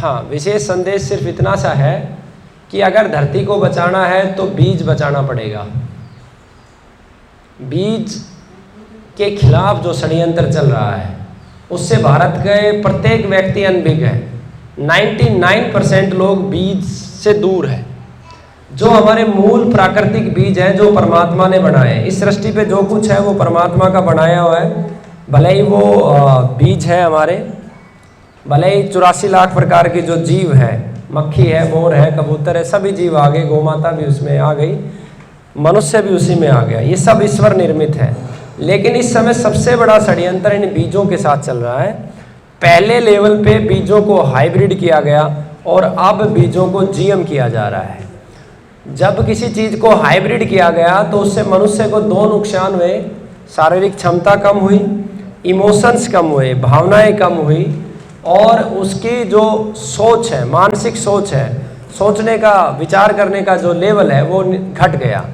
हाँ, विशेष संदेश सिर्फ इतना सा है कि अगर धरती को बचाना है तो बीज बचाना पड़ेगा। बीज के खिलाफ जो षड्यंत्र चल रहा है उससे भारत के प्रत्येक व्यक्ति अनभिज्ञ है। 99% लोग बीज से दूर है। जो हमारे मूल प्राकृतिक बीज हैं, जो परमात्मा ने बनाए, इस सृष्टि पे जो कुछ है वो परमात्मा का बनाया हुआ है। भले ही वो बीज है हमारे, भले ही 84 लाख प्रकार के जो जीव है, मक्खी है, मोर है, कबूतर है, सभी जीव आ गए, गौमाता भी उसमें आ गई, मनुष्य भी उसी में आ गया। ये सब ईश्वर निर्मित है। लेकिन इस समय सबसे बड़ा षड्यंत्र इन बीजों के साथ चल रहा है। पहले लेवल पे बीजों को हाइब्रिड किया गया और अब बीजों को जीएम किया जा रहा है। जब किसी चीज़ को हाइब्रिड किया गया तो उससे मनुष्य को दो नुकसान हुए। शारीरिक क्षमता कम हुई, इमोशंस कम हुए, भावनाएं कम हुई, और उसकी जो सोच है, मानसिक सोच है, सोचने का, विचार करने का जो लेवल है वो घट गया।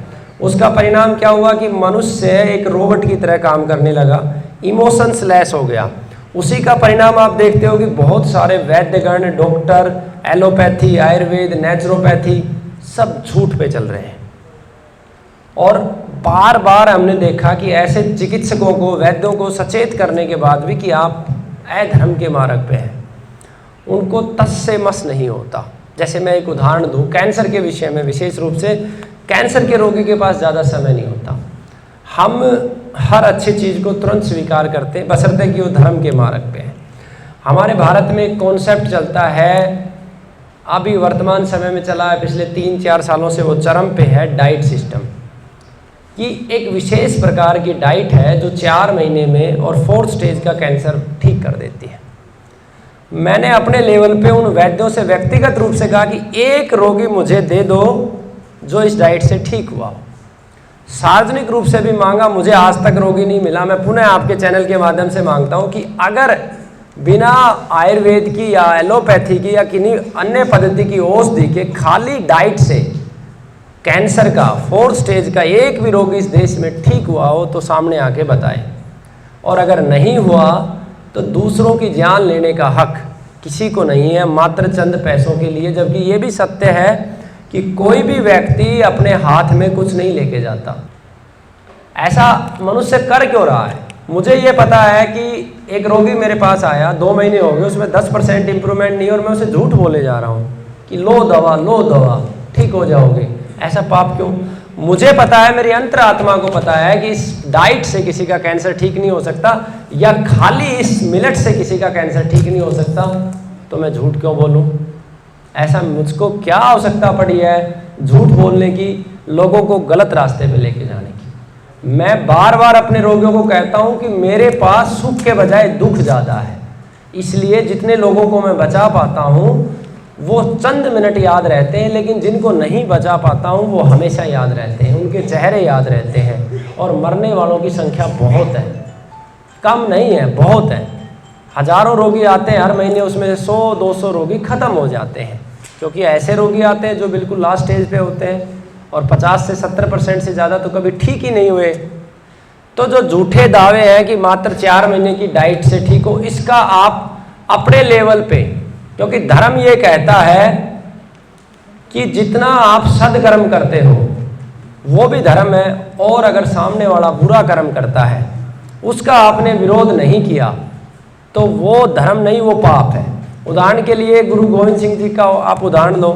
उसका परिणाम क्या हुआ कि मनुष्य एक रोबोट की तरह काम करने लगा, इमोशंस लेस हो गया। उसी का परिणाम आप देखते हो कि बहुत सारे वैद्यगण, डॉक्टर, एलोपैथी, आयुर्वेद, नेचुरोपैथी सब झूठ पे चल रहे हैं। और बार बार हमने देखा कि ऐसे चिकित्सकों को, वैद्यों को सचेत करने के बाद भी कि आप अधर्म के मार्ग पे हैं, उनको तस से मस नहीं होता। जैसे मैं एक उदाहरण दूं, कैंसर के विषय में, विशेष रूप से कैंसर के रोगी के पास ज़्यादा समय नहीं होता। हम हर अच्छी चीज़ को तुरंत स्वीकार करते हैं, बशर्ते कि वो धर्म के मार्ग पे है। हमारे भारत में एक कॉन्सेप्ट चलता है, अभी वर्तमान समय में चला है, पिछले 3-4 सालों से वो चरम पे है, डाइट सिस्टम कि एक विशेष प्रकार की डाइट है जो 4 महीने में और 4th स्टेज का कैंसर ठीक कर देती है। मैंने अपने लेवल पे उन वैद्यों से व्यक्तिगत रूप से कहा कि एक रोगी मुझे दे दो जो इस डाइट से ठीक हुआ हो। सार्वजनिक रूप से भी मांगा, मुझे आज तक रोगी नहीं मिला। मैं पुनः आपके चैनल के माध्यम से मांगता हूँ कि अगर बिना आयुर्वेद की या एलोपैथी की या किन्हीं अन्य पद्धति की औषधि के खाली डाइट से कैंसर का 4th स्टेज का एक भी रोगी इस देश में ठीक हुआ हो तो सामने आके बताए। और अगर नहीं हुआ तो दूसरों की जान लेने का हक किसी को नहीं है, मात्र चंद पैसों के लिए। जबकि ये भी सत्य है कि कोई भी व्यक्ति अपने हाथ में कुछ नहीं लेके जाता। ऐसा मनुष्य कर क्यों रहा है? मुझे ये पता है कि एक रोगी मेरे पास आया, 2 महीने हो गए, उसमें 10% इंप्रूवमेंट नहीं, और मैं उसे झूठ बोले जा रहा हूँ कि लो दवा ठीक हो जाओगे। ऐसा पाप क्यों? मुझे पता है, मेरी अंतरात्मा को पता है कि इस डाइट से किसी का कैंसर ठीक नहीं हो सकता, या खाली इस मिलेट से किसी का कैंसर ठीक नहीं हो सकता, तो मैं झूठ क्यों बोलूं? ऐसा मुझको क्या आवश्यकता पड़ी है झूठ बोलने की, लोगों को गलत रास्ते पे लेके जाने की? मैं बार बार अपने रोगियों को कहता हूं कि मेरे पास सुख के बजाय दुख ज़्यादा है, इसलिए जितने लोगों को मैं बचा पाता हूं वो चंद मिनट याद रहते हैं, लेकिन जिनको नहीं बचा पाता हूं वो हमेशा याद रहते हैं, उनके चेहरे याद रहते हैं। और मरने वालों की संख्या बहुत है, कम नहीं है, बहुत है। हजारों रोगी आते हैं हर महीने, उसमें से 100-200 रोगी ख़त्म हो जाते हैं, क्योंकि ऐसे रोगी आते हैं जो बिल्कुल लास्ट स्टेज पे होते हैं, और 50 से 70% से ज़्यादा तो कभी ठीक ही नहीं हुए। तो जो झूठे दावे हैं कि मात्र 4 महीने की डाइट से ठीक हो, इसका आप अपने लेवल पे, क्योंकि धर्म ये कहता है कि जितना आप सदकर्म करते हो वो भी धर्म है, और अगर सामने वाला बुरा कर्म करता है उसका आपने विरोध नहीं किया तो वो धर्म नहीं, वो पाप है। उदाहरण के लिए गुरु गोविंद सिंह जी का आप उदाहरण लो,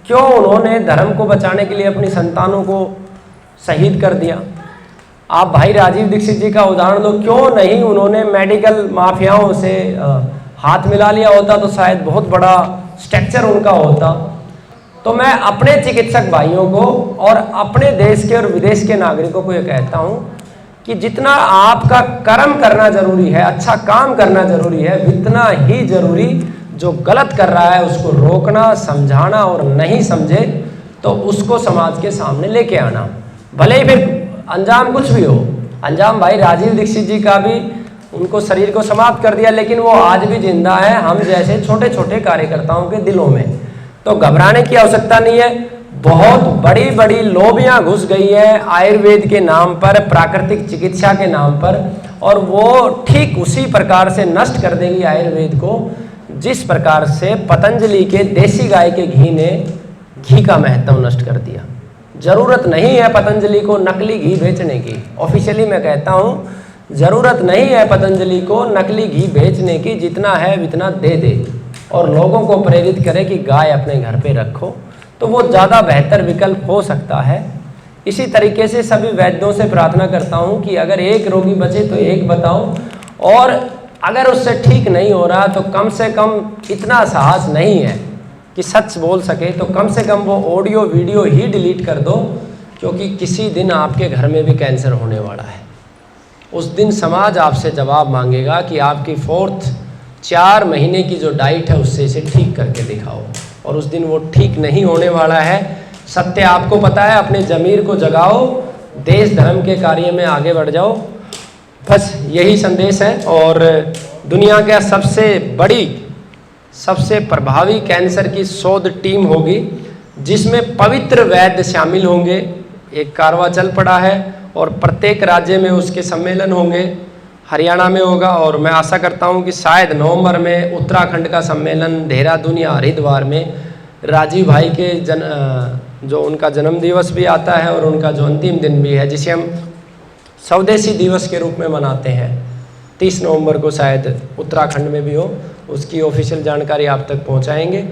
क्यों उन्होंने धर्म को बचाने के लिए अपनी संतानों को शहीद कर दिया। आप भाई राजीव दीक्षित जी का उदाहरण लो, क्यों नहीं उन्होंने मेडिकल माफियाओं से हाथ मिला लिया होता तो शायद बहुत बड़ा स्ट्रक्चर उनका होता। तो मैं अपने चिकित्सक भाइयों को और अपने देश के और विदेश के नागरिकों को ये कहता हूँ कि जितना आपका कर्म करना जरूरी है, अच्छा काम करना जरूरी है, उतना ही जरूरी जो गलत कर रहा है उसको रोकना, समझाना, और नहीं समझे तो उसको समाज के सामने लेके आना, भले ही फिर अंजाम कुछ भी हो। अंजाम भाई राजीव दीक्षित जी का भी, उनको शरीर को समाप्त कर दिया, लेकिन वो आज भी जिंदा है हम जैसे छोटे छोटे कार्यकर्ताओं के दिलों में। तो घबराने की आवश्यकता नहीं है। बहुत बड़ी बड़ी लोबियां घुस गई है आयुर्वेद के नाम पर, प्राकृतिक चिकित्सा के नाम पर, और वो ठीक उसी प्रकार से नष्ट कर देंगी आयुर्वेद को जिस प्रकार से पतंजलि के देसी गाय के घी ने घी का महत्व नष्ट कर दिया। ज़रूरत नहीं है पतंजलि को नकली घी बेचने की। ऑफिशियली मैं कहता हूँ, ज़रूरत नहीं है पतंजलि को नकली घी बेचने की, जितना है उतना दे दे और लोगों को प्रेरित करे कि गाय अपने घर पे रखो, तो वो ज़्यादा बेहतर विकल्प हो सकता है। इसी तरीके से सभी वैद्यों से प्रार्थना करता हूँ कि अगर एक रोगी बचे तो एक बताओ, और अगर उससे ठीक नहीं हो रहा तो कम से कम इतना साहस नहीं है कि सच बोल सके, तो कम से कम वो ऑडियो वीडियो ही डिलीट कर दो, क्योंकि किसी दिन आपके घर में भी कैंसर होने वाला है। उस दिन समाज आपसे जवाब मांगेगा कि आपकी 4 महीने की जो डाइट है उससे इसे ठीक करके दिखाओ, और उस दिन वो ठीक नहीं होने वाला है। सत्य आपको पता है, अपने ज़मीर को जगाओ, देश धर्म के कार्य में आगे बढ़ जाओ। बस यही संदेश है। और दुनिया का सबसे बड़ी, सबसे प्रभावी कैंसर की शोध टीम होगी, जिसमें पवित्र वैद्य शामिल होंगे। एक कारवा चल पड़ा है और प्रत्येक राज्य में उसके सम्मेलन होंगे। हरियाणा में होगा, और मैं आशा करता हूं कि शायद नवंबर में उत्तराखंड का सम्मेलन देहरादून या हरिद्वार में। राजीव भाई के जो उनका जन्म दिवस भी आता है और उनका जो अंतिम दिन भी है, जिसे हम स्वदेशी दिवस के रूप में मनाते हैं, 30 नवंबर को शायद उत्तराखंड में भी हो। उसकी ऑफिशियल जानकारी आप तक पहुंचाएंगे।